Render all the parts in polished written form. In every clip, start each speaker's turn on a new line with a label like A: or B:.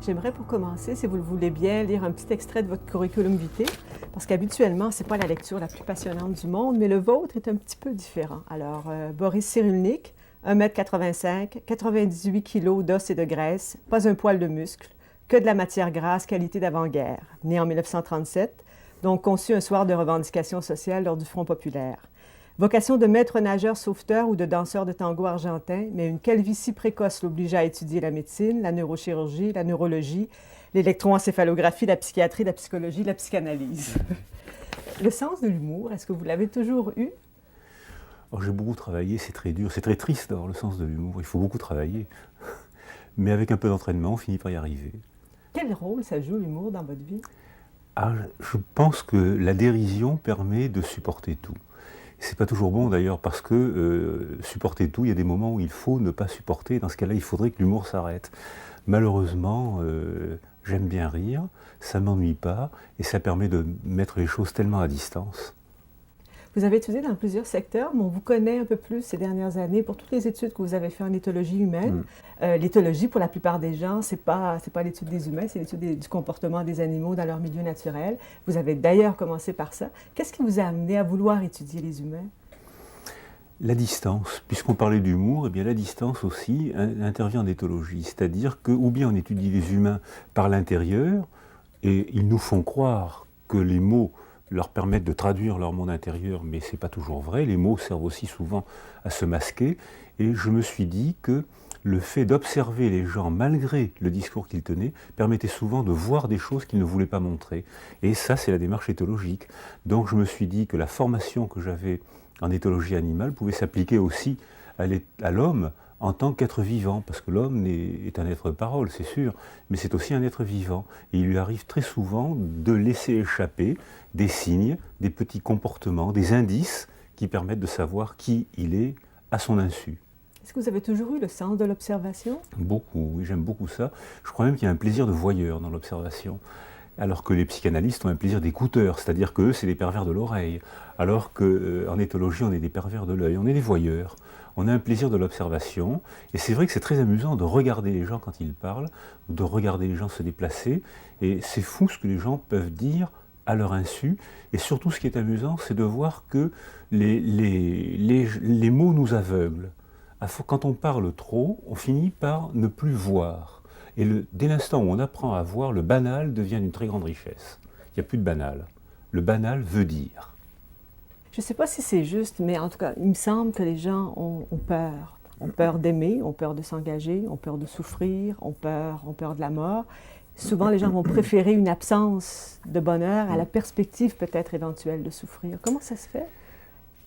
A: J'aimerais pour commencer, si vous le voulez bien, lire un petit extrait de votre curriculum vitae, parce qu'habituellement, ce n'est pas la lecture la plus passionnante du monde, mais le vôtre est un petit peu différent. Alors, Boris Cyrulnik, 1,85 m, 98 kg d'os et de graisse, pas un poil de muscle, que de la matière grasse, qualité d'avant-guerre, né en 1937, donc conçu un soir de revendication sociale lors du Front populaire. Vocation de maître nageur sauveteur ou de danseur de tango argentin, mais une calvitie précoce l'obligeait à étudier la médecine, la neurochirurgie, la neurologie, l'électroencéphalographie, la psychiatrie, la psychologie, la psychanalyse. Le sens de l'humour, est-ce que vous l'avez toujours eu?
B: Alors, j'ai beaucoup travaillé, c'est très dur, c'est très triste d'avoir le sens de l'humour, il faut beaucoup travailler. Mais avec un peu d'entraînement, on finit par y arriver.
A: Quel rôle ça joue l'humour dans votre vie?
B: Je pense que la dérision permet de supporter tout. C'est pas toujours bon d'ailleurs parce que supporter tout, il y a des moments où il faut ne pas supporter. Dans ce cas-là, il faudrait que l'humour s'arrête. Malheureusement, j'aime bien rire, ça ne m'ennuie pas et ça permet de mettre les choses tellement à distance.
A: Vous avez étudié dans plusieurs secteurs, mais on vous connaît un peu plus ces dernières années pour toutes les études que vous avez faites en éthologie humaine. L'éthologie, pour la plupart des gens, c'est pas l'étude des humains, c'est l'étude du comportement des animaux dans leur milieu naturel. Vous avez d'ailleurs commencé par ça. Qu'est-ce qui vous a amené à vouloir étudier les humains?
B: La distance, puisqu'on parlait d'humour, eh bien la distance aussi intervient en éthologie. C'est-à-dire que, ou bien on étudie les humains par l'intérieur, et ils nous font croire que les mots leur permettent de traduire leur monde intérieur, mais ce n'est pas toujours vrai. Les mots servent aussi souvent à se masquer. Et je me suis dit que le fait d'observer les gens, malgré le discours qu'ils tenaient, permettait souvent de voir des choses qu'ils ne voulaient pas montrer. Et ça, c'est la démarche éthologique. Donc je me suis dit que la formation que j'avais en éthologie animale pouvait s'appliquer aussi à l'homme en tant qu'être vivant, parce que l'homme est un être parole, c'est sûr, mais c'est aussi un être vivant. Et il lui arrive très souvent de laisser échapper des signes, des petits comportements, des indices qui permettent de savoir qui il est à son insu.
A: Est-ce que vous avez toujours eu le sens de l'observation?
B: Beaucoup, oui, j'aime beaucoup ça. Je crois même qu'il y a un plaisir de voyeur dans l'observation. Alors que les psychanalystes ont un plaisir d'écouteur, c'est-à-dire qu'eux, c'est des pervers de l'oreille. Alors qu'en éthologie, on est des pervers de l'œil, on est des voyeurs. On a un plaisir de l'observation, et c'est vrai que c'est très amusant de regarder les gens quand ils parlent, ou de regarder les gens se déplacer, et c'est fou ce que les gens peuvent dire à leur insu, et surtout ce qui est amusant, c'est de voir que les mots nous aveuglent. Quand on parle trop, on finit par ne plus voir. Et dès l'instant où on apprend à voir, le banal devient d'une très grande richesse. Il n'y a plus de banal. Le banal veut dire.
A: Je ne sais pas si c'est juste, mais en tout cas, il me semble que les gens ont peur. Ont peur d'aimer, ont peur de s'engager, ont peur de souffrir, ont peur de la mort. Souvent, les gens vont préférer une absence de bonheur à la perspective peut-être éventuelle de souffrir. Comment ça se fait?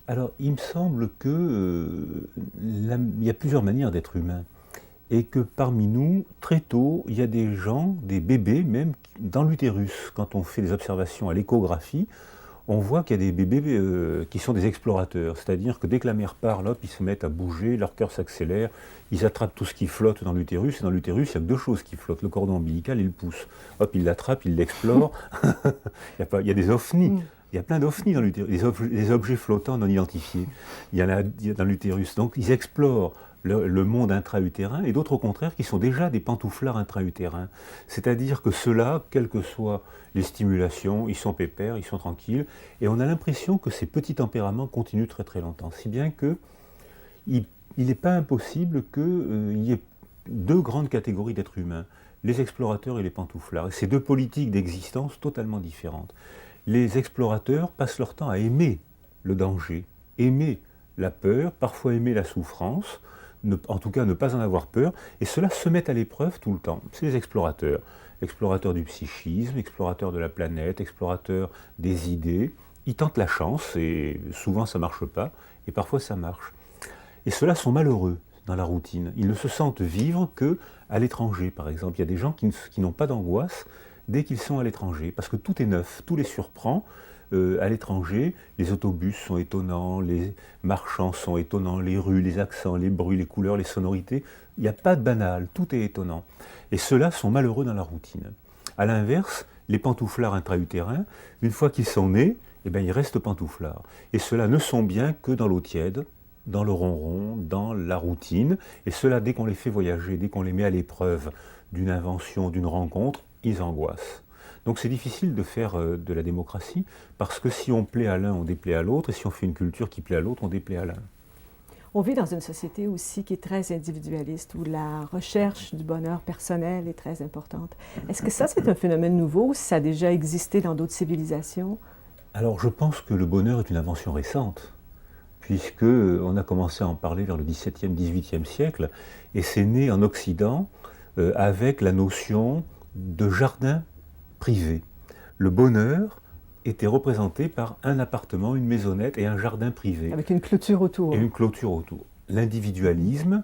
B: Alors, il me semble qu'il y a plusieurs manières d'être humain. Et que parmi nous, très tôt, il y a des gens, des bébés même, dans l'utérus. Quand on fait des observations à l'échographie, on voit qu'il y a des bébés qui sont des explorateurs. C'est-à-dire que dès que la mère parle, hop, ils se mettent à bouger, leur cœur s'accélère, ils attrapent tout ce qui flotte dans l'utérus, et dans l'utérus, il n'y a que deux choses qui flottent, le cordon ombilical et le pouce. Hop, ils l'attrapent, ils l'explorent. Il y a des ovnis. Il y a plein d'ovnis dans l'utérus, des objets flottants non identifiés. Il y a dans l'utérus. Donc ils explorent le monde intra-utérin, et d'autres au contraire qui sont déjà des pantouflards intra-utérins. C'est-à-dire que ceux-là, quelles que soient les stimulations, ils sont pépères, ils sont tranquilles, et on a l'impression que ces petits tempéraments continuent très très longtemps, si bien que il n'est pas impossible qu'il y ait deux grandes catégories d'êtres humains, les explorateurs et les pantouflards, et c'est deux politiques d'existence totalement différentes. Les explorateurs passent leur temps à aimer le danger, aimer la peur, parfois aimer la souffrance, en tout cas ne pas en avoir peur, et cela se met à l'épreuve tout le temps. C'est les explorateurs. Explorateurs du psychisme, explorateurs de la planète, explorateurs des idées. Ils tentent la chance, et souvent ça ne marche pas, et parfois ça marche. Et ceux-là sont malheureux dans la routine. Ils ne se sentent vivre qu'à l'étranger, par exemple. Il y a des gens qui n'ont pas d'angoisse dès qu'ils sont à l'étranger, parce que tout est neuf, tout les surprend. À l'étranger, les autobus sont étonnants, les marchands sont étonnants, les rues, les accents, les bruits, les couleurs, les sonorités. Il n'y a pas de banal, tout est étonnant. Et ceux-là sont malheureux dans la routine. A l'inverse, les pantouflards intra-utérins, une fois qu'ils sont nés, eh bien, ils restent pantouflards. Et ceux-là ne sont bien que dans l'eau tiède, dans le ronron, dans la routine. Et cela, dès qu'on les fait voyager, dès qu'on les met à l'épreuve d'une invention, d'une rencontre, ils angoissent. Donc c'est difficile de faire de la démocratie, parce que si on plaît à l'un, on déplaît à l'autre, et si on fait une culture qui plaît à l'autre, on déplaît à l'un.
A: On vit dans une société aussi qui est très individualiste, où la recherche du bonheur personnel est très importante. Est-ce que ça, c'est un phénomène nouveau ou si ça a déjà existé dans d'autres civilisations?
B: Alors je pense que le bonheur est une invention récente, puisque on a commencé à en parler vers le XVIIe, XVIIIe siècle, et c'est né en Occident avec la notion de jardin privé. Le bonheur était représenté par un appartement, une maisonnette et un jardin privé.
A: Avec une clôture autour.
B: Et une clôture autour. L'individualisme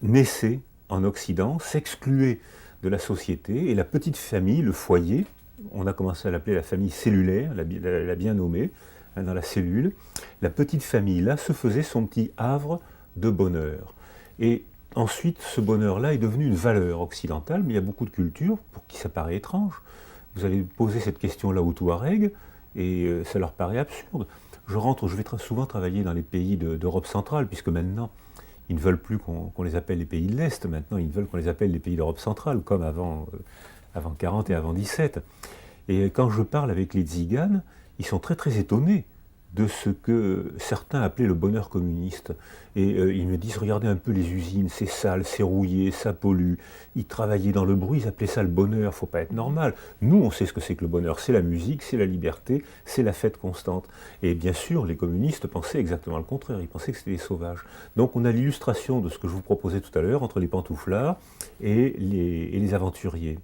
B: naissait en Occident, s'excluait de la société, et la petite famille, le foyer, on a commencé à l'appeler la famille cellulaire, la bien nommée, hein, dans la cellule, la petite famille, là, se faisait son petit havre de bonheur. Et ensuite, ce bonheur-là est devenu une valeur occidentale, mais il y a beaucoup de cultures pour qui ça paraît étrange. Vous allez poser cette question-là aux Touaregs, et ça leur paraît absurde. Je vais souvent travailler dans les pays d'Europe centrale, puisque maintenant, ils ne veulent plus qu'on les appelle les pays de l'Est, maintenant ils veulent qu'on les appelle les pays d'Europe centrale, comme avant 40 et avant 17. Et quand je parle avec les Tziganes, ils sont très très étonnés de ce que certains appelaient le bonheur communiste. Et ils me disent, regardez un peu les usines, c'est sale, c'est rouillé, ça pollue. Ils travaillaient dans le bruit, ils appelaient ça le bonheur, faut pas être normal. Nous, on sait ce que c'est que le bonheur, c'est la musique, c'est la liberté, c'est la fête constante. Et bien sûr, les communistes pensaient exactement le contraire, ils pensaient que c'était des sauvages. Donc on a l'illustration de ce que je vous proposais tout à l'heure, entre les pantouflards et les aventuriers.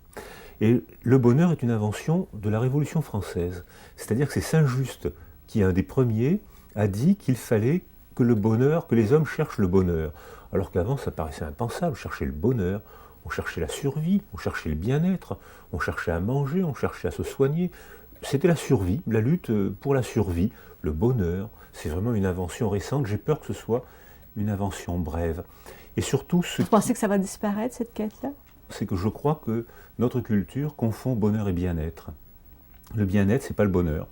B: Et le bonheur est une invention de la Révolution française. C'est-à-dire que c'est Saint-Just qui, un des premiers, a dit qu'il fallait que le bonheur, que les hommes cherchent le bonheur. Alors qu'avant, ça paraissait impensable, chercher le bonheur. On cherchait la survie, on cherchait le bien-être, on cherchait à manger, on cherchait à se soigner. C'était la survie, la lutte pour la survie, le bonheur. C'est vraiment une invention récente. J'ai peur que ce soit une invention brève. Et surtout,
A: Vous pensez que ça va disparaître, cette quête-là?
B: C'est que je crois que notre culture confond bonheur et bien-être. Le bien-être, c'est pas le bonheur.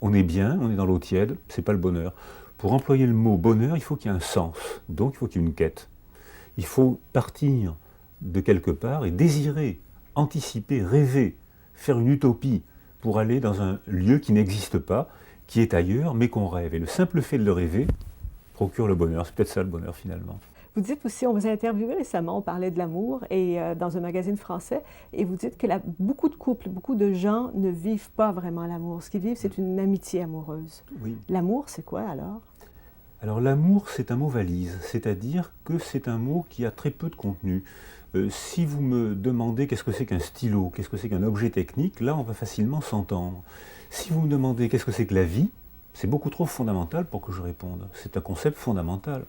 B: On est bien, on est dans l'eau tiède, c'est pas le bonheur. Pour employer le mot bonheur, il faut qu'il y ait un sens, donc il faut qu'il y ait une quête. Il faut partir de quelque part et désirer, anticiper, rêver, faire une utopie pour aller dans un lieu qui n'existe pas, qui est ailleurs, mais qu'on rêve. Et le simple fait de le rêver procure le bonheur. C'est peut-être ça le bonheur finalement.
A: Vous dites aussi, on vous a interviewé récemment, on parlait de l'amour et dans un magazine français, et vous dites que beaucoup de couples, beaucoup de gens ne vivent pas vraiment l'amour. Ce qu'ils vivent, c'est une amitié amoureuse.
B: Oui.
A: L'amour, c'est quoi alors?
B: Alors l'amour, c'est un mot valise, c'est-à-dire que c'est un mot qui a très peu de contenu. Si vous me demandez qu'est-ce que c'est qu'un stylo, qu'est-ce que c'est qu'un objet technique, là on va facilement s'entendre. Si vous me demandez qu'est-ce que c'est que la vie, c'est beaucoup trop fondamental pour que je réponde. C'est un concept fondamental.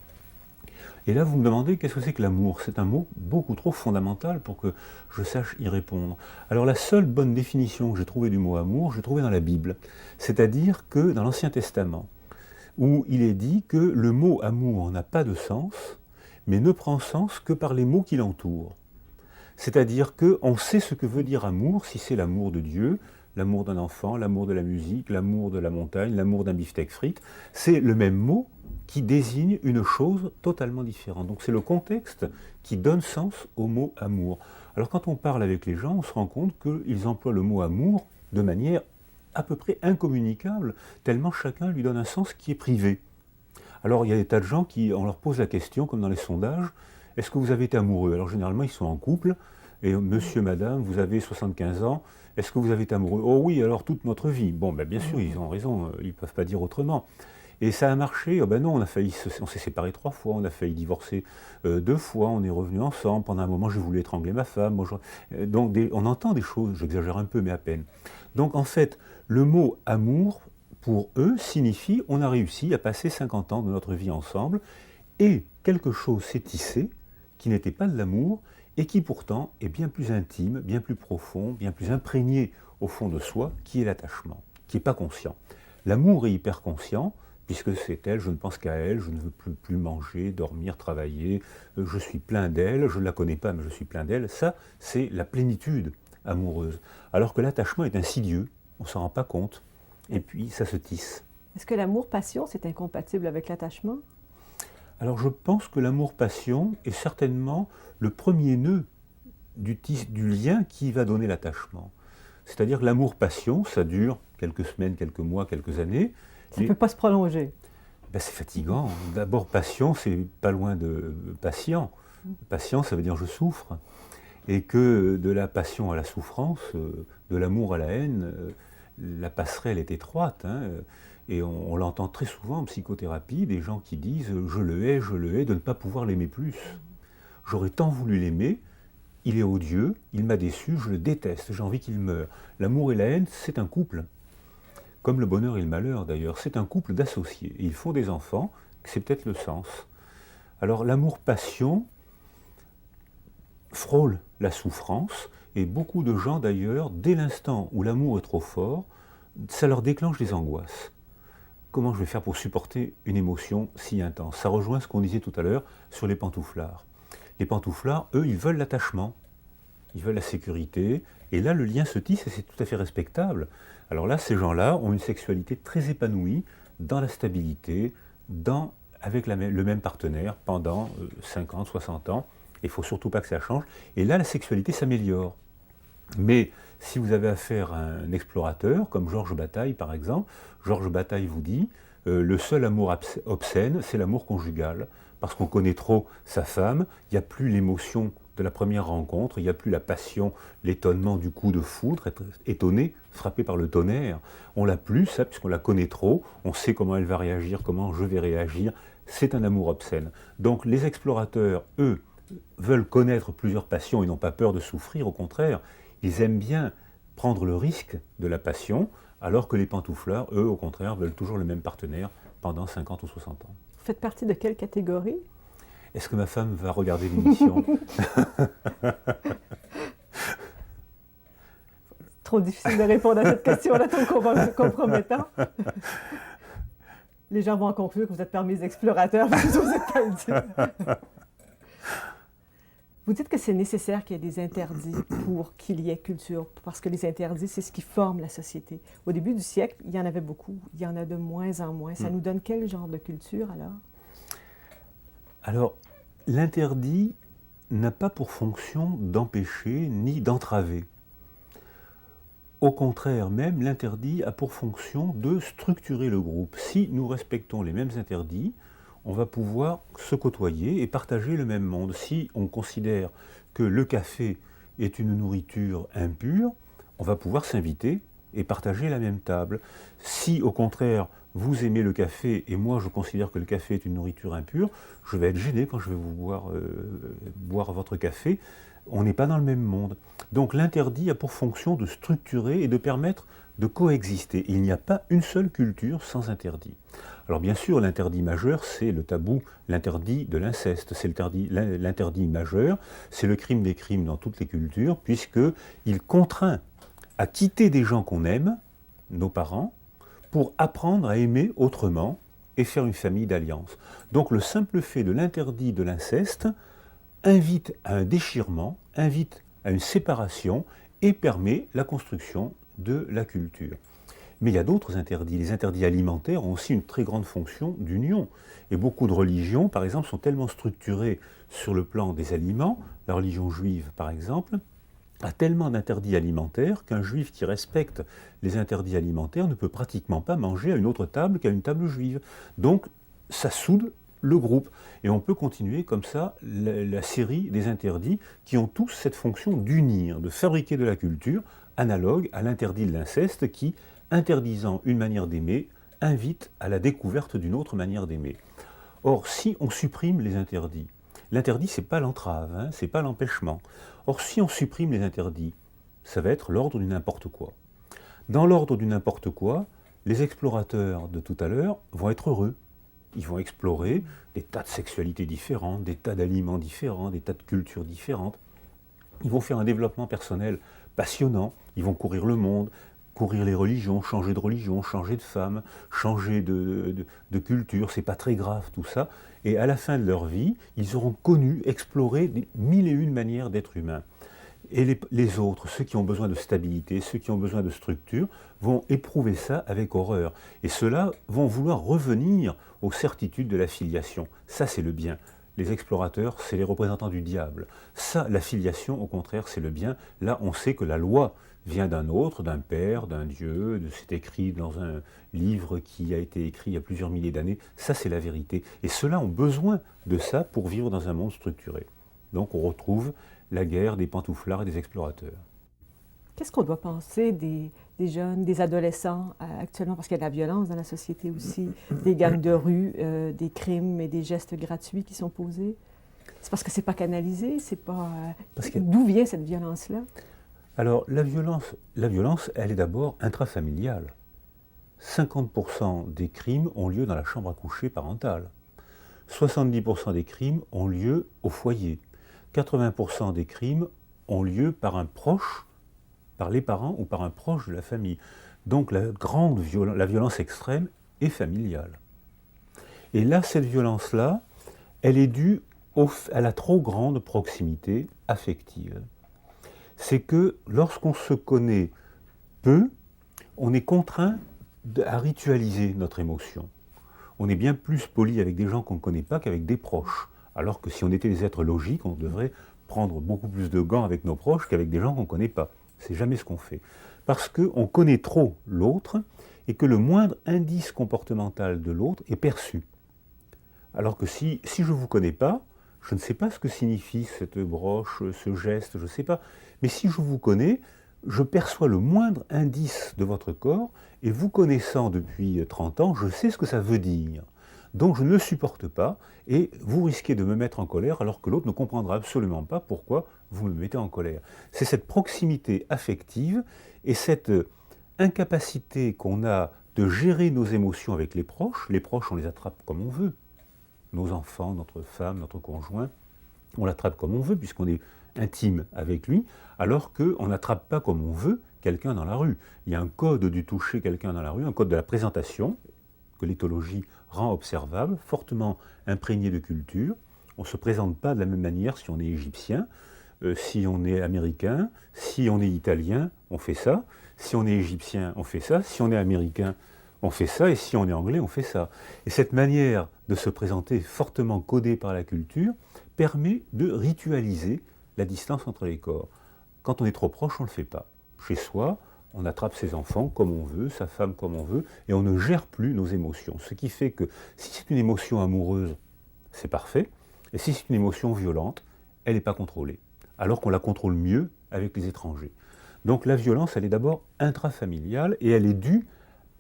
B: Et là, vous me demandez qu'est-ce que c'est que l'amour. C'est un mot beaucoup trop fondamental pour que je sache y répondre. Alors la seule bonne définition que j'ai trouvée du mot amour, je l'ai trouvée dans la Bible. C'est-à-dire que dans l'Ancien Testament, où il est dit que le mot amour n'a pas de sens, mais ne prend sens que par les mots qui l'entourent. C'est-à-dire qu'on sait ce que veut dire amour, si c'est l'amour de Dieu, l'amour d'un enfant, l'amour de la musique, l'amour de la montagne, l'amour d'un beefsteak frites. C'est le même mot qui désigne une chose totalement différente. Donc c'est le contexte qui donne sens au mot amour. Alors quand on parle avec les gens, on se rend compte qu'ils emploient le mot amour de manière à peu près incommunicable, tellement chacun lui donne un sens qui est privé. Alors il y a des tas de gens qui, on leur pose la question, comme dans les sondages, est-ce que vous avez été amoureux? Alors généralement ils sont en couple, et monsieur, madame, vous avez 75 ans, est-ce que vous avez été amoureux? Oh oui, alors toute notre vie. Bon, ben bien sûr, ils ont raison, ils ne peuvent pas dire autrement. Et ça a marché. Oh ben non, on s'est séparés 3 fois, on a failli divorcer 2 fois, on est revenus ensemble. Pendant un moment, j'ai voulu étrangler ma femme. Donc on entend des choses, j'exagère un peu, mais à peine. Donc en fait, le mot amour, pour eux, signifie on a réussi à passer 50 ans de notre vie ensemble et quelque chose s'est tissé qui n'était pas de l'amour et qui pourtant est bien plus intime, bien plus profond, bien plus imprégné au fond de soi, qui est l'attachement, qui n'est pas conscient. L'amour est hyper conscient, puisque c'est elle, je ne pense qu'à elle, je ne veux plus manger, dormir, travailler, je suis plein d'elle, je ne la connais pas, mais je suis plein d'elle. Ça, c'est la plénitude amoureuse. Alors que l'attachement est insidieux, on ne s'en rend pas compte, et puis ça se tisse.
A: Est-ce que l'amour-passion, c'est incompatible avec l'attachement?
B: Alors je pense que l'amour-passion est certainement le premier nœud du lien qui va donner l'attachement. C'est-à-dire que l'amour-passion, ça dure quelques semaines, quelques mois, quelques années.
A: Ça ne peut pas se prolonger.
B: Ben, c'est fatigant. D'abord, passion, c'est pas loin de patient. Patient, ça veut dire je souffre. Et que de la passion à la souffrance, de l'amour à la haine, la passerelle est étroite. Hein, et on l'entend très souvent en psychothérapie, des gens qui disent je le hais, de ne pas pouvoir l'aimer plus. J'aurais tant voulu l'aimer, il est odieux, il m'a déçu, je le déteste, j'ai envie qu'il meure. L'amour et la haine, c'est un couple. Comme le bonheur et le malheur d'ailleurs, c'est un couple d'associés. Et ils font des enfants, c'est peut-être le sens. Alors l'amour-passion frôle la souffrance, et beaucoup de gens d'ailleurs, dès l'instant où l'amour est trop fort, ça leur déclenche des angoisses. Comment je vais faire pour supporter une émotion si intense? Ça rejoint ce qu'on disait tout à l'heure sur les pantouflards. Les pantouflards, eux, ils veulent l'attachement, ils veulent la sécurité, et là le lien se tisse et c'est tout à fait respectable. Alors là, ces gens-là ont une sexualité très épanouie, dans la stabilité, avec le même partenaire pendant 50, 60 ans. Il ne faut surtout pas que ça change. Et là, la sexualité s'améliore. Mais si vous avez affaire à un explorateur, comme Georges Bataille par exemple, Georges Bataille vous dit le seul amour obscène, c'est l'amour conjugal. Parce qu'on connaît trop sa femme, il n'y a plus l'émotion de la première rencontre, il n'y a plus la passion, l'étonnement du coup de foudre, être étonné, frappé par le tonnerre. On l'a plus, ça, puisqu'on la connaît trop, on sait comment elle va réagir, comment je vais réagir. C'est un amour obscène. Donc les explorateurs, eux, veulent connaître plusieurs passions et n'ont pas peur de souffrir, au contraire, ils aiment bien prendre le risque de la passion, alors que les pantouflards, eux, au contraire, veulent toujours le même partenaire pendant 50 ou 60 ans.
A: Vous faites partie de quelle catégorie?
B: Est-ce que ma femme va regarder l'émission?
A: Trop difficile de répondre à cette question-là, trop compromettant. Les gens vont en conclure que vous êtes parmi les explorateurs, vous êtes pas le dire. Vous dites que c'est nécessaire qu'il y ait des interdits pour qu'il y ait culture, parce que les interdits, c'est ce qui forme la société. Au début du siècle, il y en avait beaucoup, il y en a de moins en moins. Ça nous donne quel genre de culture alors?
B: Alors, l'interdit n'a pas pour fonction d'empêcher ni d'entraver. Au contraire même, l'interdit a pour fonction de structurer le groupe. Si nous respectons les mêmes interdits, on va pouvoir se côtoyer et partager le même monde. Si on considère que le café est une nourriture impure, on va pouvoir s'inviter et partager la même table. Si au contraire, vous aimez le café et moi je considère que le café est une nourriture impure, je vais être gêné quand je vais vous boire votre café. On n'est pas dans le même monde. Donc l'interdit a pour fonction de structurer et de permettre de coexister. Il n'y a pas une seule culture sans interdit. Alors bien sûr, l'interdit majeur, c'est le tabou, l'interdit de l'inceste. C'est l'interdit majeur, c'est le crime des crimes dans toutes les cultures, puisqu'il contraint à quitter des gens qu'on aime, nos parents, pour apprendre à aimer autrement et faire une famille d'alliance. Donc le simple fait de l'interdit de l'inceste invite à un déchirement, invite à une séparation et permet la construction de la culture. Mais il y a d'autres interdits. Les interdits alimentaires ont aussi une très grande fonction d'union. Et beaucoup de religions, par exemple, sont tellement structurées sur le plan des aliments, la religion juive, par exemple, a tellement d'interdits alimentaires qu'un juif qui respecte les interdits alimentaires ne peut pratiquement pas manger à une autre table qu'à une table juive. Donc, ça soude le groupe. Et on peut continuer comme ça la série des interdits qui ont tous cette fonction d'unir, de fabriquer de la culture, analogue à l'interdit de l'inceste qui, interdisant une manière d'aimer, invite à la découverte d'une autre manière d'aimer. Or, si on supprime les interdits, l'interdit, c'est pas l'entrave, hein, c'est pas l'empêchement. Or, si on supprime les interdits, ça va être l'ordre du n'importe quoi. Dans l'ordre du n'importe quoi, les explorateurs de tout à l'heure vont être heureux. Ils vont explorer des tas de sexualités différentes, des tas d'aliments différents, des tas de cultures différentes. Ils vont faire un développement personnel passionnant. Ils vont courir le monde, courir les religions, changer de femme, changer de culture. C'est pas très grave tout ça. Et à la fin de leur vie, ils auront connu, exploré des mille et une manières d'être humains. Et les autres, ceux qui ont besoin de stabilité, ceux qui ont besoin de structure, vont éprouver ça avec horreur. Et ceux-là vont vouloir revenir aux certitudes de la filiation. Ça, c'est le bien. Les explorateurs, c'est les représentants du diable. Ça, la filiation, au contraire, c'est le bien. Là, on sait que la loi vient d'un autre, d'un père, d'un Dieu, c'est écrit dans un livre qui a été écrit il y a plusieurs milliers d'années. Ça, c'est la vérité. Et ceux-là ont besoin de ça pour vivre dans un monde structuré. Donc on retrouve la guerre des pantouflards et des explorateurs.
A: Qu'est-ce qu'on doit penser des jeunes, des adolescents actuellement? Parce qu'il y a de la violence dans la société aussi, des gangs de rue, des crimes et des gestes gratuits qui sont posés. C'est parce que c'est pas canalisé, c'est pas... D'où vient cette violence-là?
B: Alors la violence, elle est d'abord intrafamiliale. 50% des crimes ont lieu dans la chambre à coucher parentale. 70% des crimes ont lieu au foyer. 80% des crimes ont lieu par un proche, par les parents ou par un proche de la famille. Donc la violence extrême est familiale. Et là, cette violence-là, elle est due à la trop grande proximité affective. C'est que lorsqu'on se connaît peu, on est contraint à ritualiser notre émotion. On est bien plus poli avec des gens qu'on ne connaît pas qu'avec des proches. Alors que si on était des êtres logiques, on devrait prendre beaucoup plus de gants avec nos proches qu'avec des gens qu'on ne connaît pas. C'est jamais ce qu'on fait. Parce qu'on connaît trop l'autre et que le moindre indice comportemental de l'autre est perçu. Alors que si je ne vous connais pas, je ne sais pas ce que signifie cette broche, ce geste, je ne sais pas. Mais si je vous connais, je perçois le moindre indice de votre corps, et vous connaissant depuis 30 ans, je sais ce que ça veut dire. Donc je ne le supporte pas, et vous risquez de me mettre en colère alors que l'autre ne comprendra absolument pas pourquoi vous me mettez en colère. C'est cette proximité affective et cette incapacité qu'on a de gérer nos émotions avec les proches on les attrape comme on veut. Nos enfants, notre femme, notre conjoint, on l'attrape comme on veut puisqu'on est intime avec lui, alors qu'on n'attrape pas comme on veut quelqu'un dans la rue. Il y a un code du toucher quelqu'un dans la rue, un code de la présentation, que l'éthologie rend observable, fortement imprégné de culture. On ne se présente pas de la même manière si on est égyptien, si on est américain, si on est italien, on fait ça, si on est égyptien, on fait ça, si on est américain, on fait ça, et si on est anglais, on fait ça. Et cette manière de se présenter fortement codée par la culture permet de ritualiser la distance entre les corps. Quand on est trop proche, on ne le fait pas. Chez soi, on attrape ses enfants comme on veut, sa femme comme on veut, et on ne gère plus nos émotions. Ce qui fait que si c'est une émotion amoureuse, c'est parfait, et si c'est une émotion violente, elle n'est pas contrôlée, alors qu'on la contrôle mieux avec les étrangers. Donc la violence, elle est d'abord intrafamiliale, et elle est due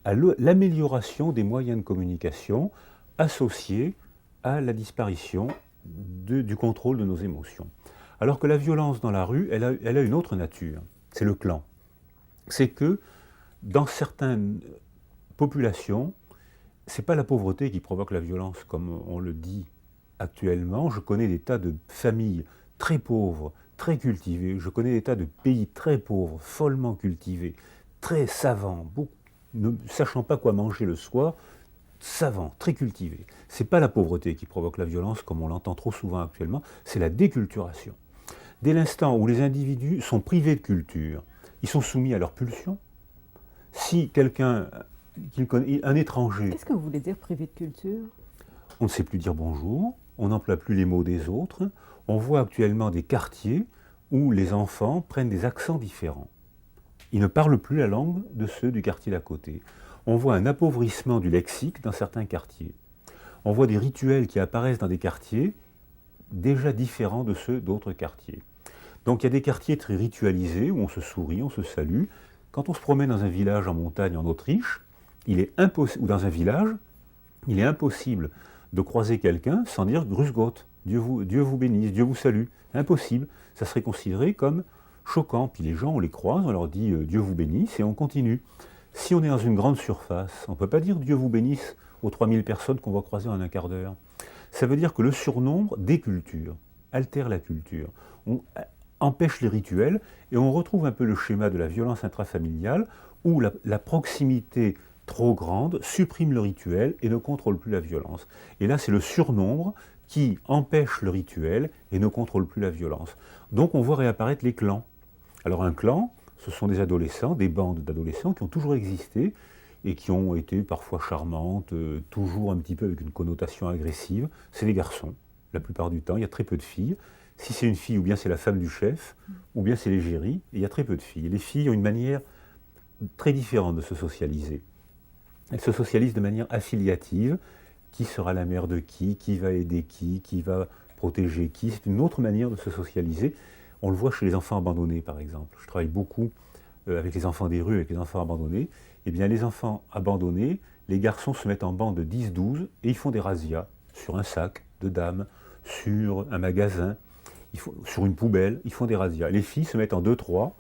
B: à l'amélioration des moyens de communication associés à la disparition du contrôle de nos émotions. Alors que la violence dans la rue, elle a une autre nature, c'est le clan. C'est que dans certaines populations, ce n'est pas la pauvreté qui provoque la violence, comme on le dit actuellement. Je connais des tas de familles très pauvres, très cultivées. Je connais des tas de pays très pauvres, follement cultivés, très savants, ne sachant pas quoi manger le soir, savants, très cultivés. Ce n'est pas la pauvreté qui provoque la violence, comme on l'entend trop souvent actuellement, c'est la déculturation. Dès l'instant où les individus sont privés de culture, ils sont soumis à leurs pulsions. Si quelqu'un, un étranger...
A: Qu'est-ce que vous voulez dire privé de culture?
B: On ne sait plus dire bonjour, on n'emploie plus les mots des autres. On voit actuellement des quartiers où les enfants prennent des accents différents. Ils ne parlent plus la langue de ceux du quartier d'à côté. On voit un appauvrissement du lexique dans certains quartiers. On voit des rituels qui apparaissent dans des quartiers déjà différents de ceux d'autres quartiers. Donc il y a des quartiers très ritualisés où on se sourit, on se salue. Quand on se promène dans un village en montagne en Autriche, ou dans un village, il est impossible de croiser quelqu'un sans dire Grüß Gott, Dieu vous bénisse, Dieu vous salue. Impossible. Ça serait considéré comme choquant. Puis les gens, on les croise, on leur dit Dieu vous bénisse et on continue. Si on est dans une grande surface, on ne peut pas dire Dieu vous bénisse aux 3000 personnes qu'on va croiser en un quart d'heure. Ça veut dire que le surnombre déculture, altère la culture. On empêche les rituels, et on retrouve un peu le schéma de la violence intrafamiliale, où la proximité trop grande supprime le rituel et ne contrôle plus la violence. Et là, c'est le surnombre qui empêche le rituel et ne contrôle plus la violence. Donc on voit réapparaître les clans. Alors un clan, ce sont des adolescents, des bandes d'adolescents qui ont toujours existé et qui ont été parfois charmantes, toujours un petit peu avec une connotation agressive. C'est des garçons, la plupart du temps, il y a très peu de filles. Si c'est une fille, ou bien c'est la femme du chef, ou bien c'est l'égérie, et il y a très peu de filles. Les filles ont une manière très différente de se socialiser. Elles se socialisent de manière affiliative. Qui sera la mère de qui va aider qui va protéger qui. C'est une autre manière de se socialiser. On le voit chez les enfants abandonnés, par exemple. Je travaille beaucoup avec les enfants des rues, avec les enfants abandonnés. Eh bien, les enfants abandonnés, les garçons se mettent en bande de 10-12 et ils font des razzias sur un sac de dames, sur un magasin, sur une poubelle, ils font des razzias. Les filles se mettent en 2-3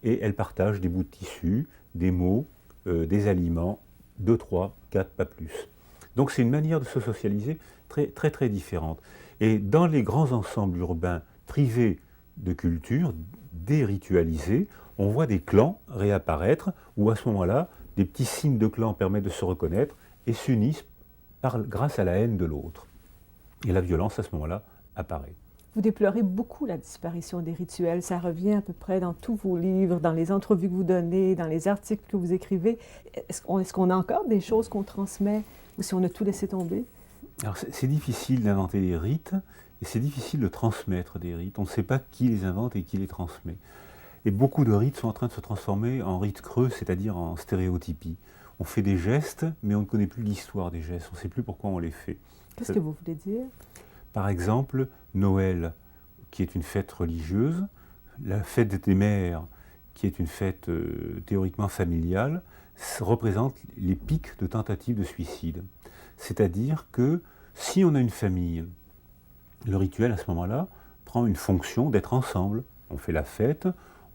B: et elles partagent des bouts de tissu, des mots, des aliments, 2, 3, 4, pas plus. Donc c'est une manière de se socialiser très très très différente. Et dans les grands ensembles urbains privés de culture, déritualisés, on voit des clans réapparaître, où à ce moment-là, des petits signes de clans permettent de se reconnaître et s'unissent grâce à la haine de l'autre. Et la violence à ce moment-là apparaît.
A: Vous déplorez beaucoup la disparition des rituels. Ça revient à peu près dans tous vos livres, dans les entrevues que vous donnez, dans les articles que vous écrivez. Est-ce qu'on a encore des choses qu'on transmet ou si on a tout laissé tomber?
B: Alors c'est difficile d'inventer des rites et c'est difficile de transmettre des rites. On ne sait pas qui les invente et qui les transmet. Et beaucoup de rites sont en train de se transformer en rites creux, c'est-à-dire en stéréotypie. On fait des gestes, mais on ne connaît plus l'histoire des gestes. On ne sait plus pourquoi on les fait.
A: Qu'est-ce que vous voulez dire?
B: Par exemple, Noël, qui est une fête religieuse, la fête des mères, qui est une fête théoriquement familiale, représente les pics de tentatives de suicide. C'est-à-dire que si on a une famille, le rituel à ce moment-là prend une fonction d'être ensemble. On fait la fête,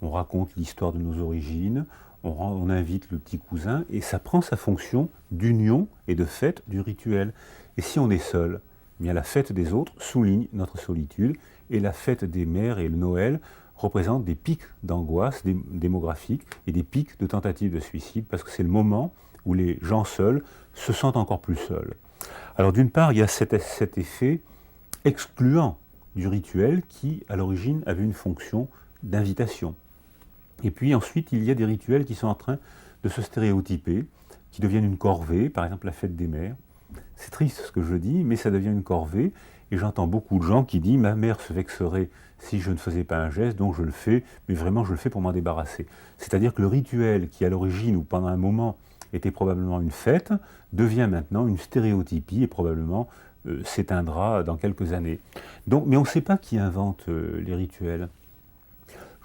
B: on raconte l'histoire de nos origines, on invite le petit cousin, et ça prend sa fonction d'union et de fête du rituel. Et si on est seul, eh bien la fête des autres souligne notre solitude, et la fête des mères et le Noël représentent des pics d'angoisse démographique et des pics de tentatives de suicide, parce que c'est le moment où les gens seuls se sentent encore plus seuls. Alors d'une part, il y a cet effet excluant du rituel qui, à l'origine, avait une fonction d'invitation. Et puis ensuite, il y a des rituels qui sont en train de se stéréotyper, qui deviennent une corvée, par exemple la fête des mères. C'est triste ce que je dis, mais ça devient une corvée, et j'entends beaucoup de gens qui disent « ma mère se vexerait si je ne faisais pas un geste, donc je le fais, mais vraiment je le fais pour m'en débarrasser ». C'est-à-dire que le rituel qui, à l'origine ou pendant un moment, était probablement une fête, devient maintenant une stéréotypie et probablement s'éteindra dans quelques années. Donc, mais on ne sait pas qui invente les rituels.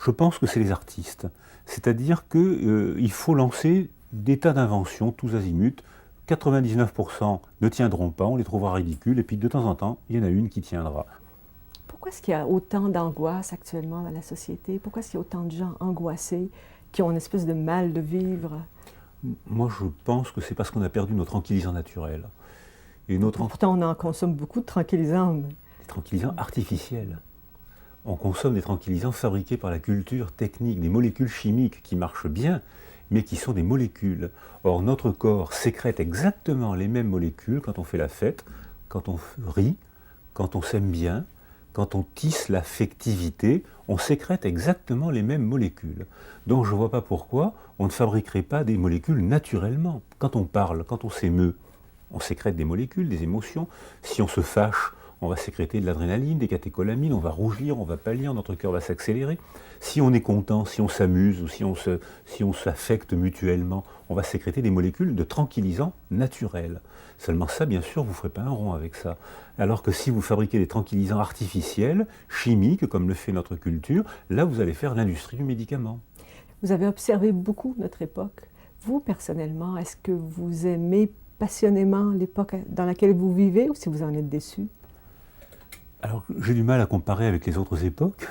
B: Je pense que c'est les artistes. C'est-à-dire qu'il faut lancer des tas d'inventions, tous azimuts. 99% ne tiendront pas, on les trouvera ridicules, et puis de temps en temps, il y en a une qui tiendra.
A: Pourquoi est-ce qu'il y a autant d'angoisse actuellement dans la société? Pourquoi est-ce qu'il y a autant de gens angoissés qui ont une espèce de mal de vivre?
B: Moi, je pense que c'est parce qu'on a perdu nos tranquillisants naturels. Et
A: Pourtant, on en consomme beaucoup de tranquillisants.
B: Des tranquillisants artificiels. On consomme des tranquillisants fabriqués par la culture technique, des molécules chimiques qui marchent bien, mais qui sont des molécules. Or, notre corps sécrète exactement les mêmes molécules quand on fait la fête, quand on rit, quand on s'aime bien, quand on tisse l'affectivité, on sécrète exactement les mêmes molécules. Donc je ne vois pas pourquoi on ne fabriquerait pas des molécules naturellement. Quand on parle, quand on s'émeut, on sécrète des molécules, des émotions. Si on se fâche, on va sécréter de l'adrénaline, des catécholamines, on va rougir, on va pâlir, notre cœur va s'accélérer. Si on est content, si on s'amuse ou si on s'affecte mutuellement, on va sécréter des molécules de tranquillisants naturels. Seulement ça, bien sûr, vous ne ferez pas un rond avec ça. Alors que si vous fabriquez des tranquillisants artificiels, chimiques, comme le fait notre culture, là vous allez faire l'industrie du médicament.
A: Vous avez observé beaucoup notre époque. Vous, personnellement, est-ce que vous aimez passionnément l'époque dans laquelle vous vivez ou si vous en êtes déçu?
B: Alors, j'ai du mal à comparer avec les autres époques,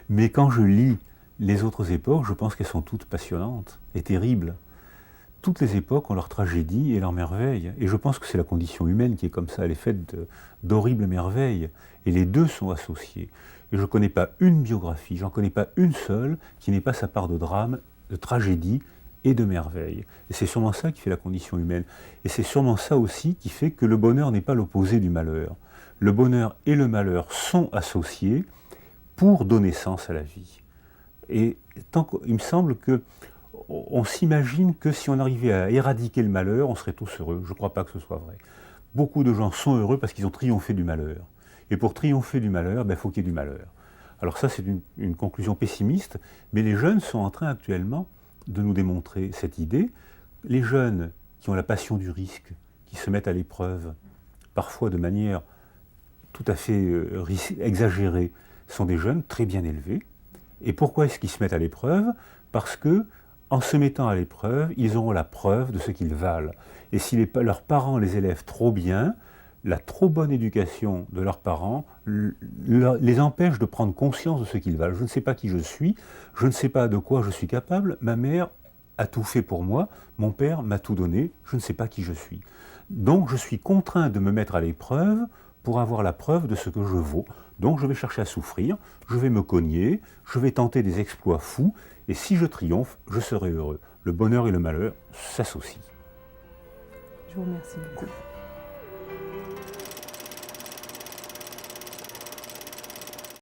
B: mais quand je lis les autres époques, je pense qu'elles sont toutes passionnantes et terribles. Toutes les époques ont leur tragédie et leur merveille, et je pense que c'est la condition humaine qui est comme ça, elle est faite d'horribles merveilles, et les deux sont associés. Et je ne connais pas une biographie, j'en connais pas une seule qui n'ait pas sa part de drame, de tragédie et de merveille. Et c'est sûrement ça qui fait la condition humaine. Et c'est sûrement ça aussi qui fait que le bonheur n'est pas l'opposé du malheur. Le bonheur et le malheur sont associés pour donner sens à la vie. Et il me semble que on s'imagine que si on arrivait à éradiquer le malheur, on serait tous heureux. Je ne crois pas que ce soit vrai. Beaucoup de gens sont heureux parce qu'ils ont triomphé du malheur. Et pour triompher du malheur, il faut qu'il y ait du malheur. Alors ça, c'est une conclusion pessimiste, mais les jeunes sont en train actuellement de nous démontrer cette idée. Les jeunes qui ont la passion du risque, qui se mettent à l'épreuve, parfois de manière tout à fait exagérée, sont des jeunes très bien élevés. Et pourquoi est-ce qu'ils se mettent à l'épreuve? Parce que, en se mettant à l'épreuve, ils auront la preuve de ce qu'ils valent. Et si leurs parents les élèvent trop bien, la trop bonne éducation de leurs parents les empêche de prendre conscience de ce qu'ils valent. Je ne sais pas qui je suis, je ne sais pas de quoi je suis capable, ma mère a tout fait pour moi, mon père m'a tout donné, je ne sais pas qui je suis. Donc je suis contraint de me mettre à l'épreuve pour avoir la preuve de ce que je vaux. Donc je vais chercher à souffrir, je vais me cogner, je vais tenter des exploits fous, et si je triomphe, je serai heureux. Le bonheur et le malheur s'associent.
A: Je vous remercie beaucoup.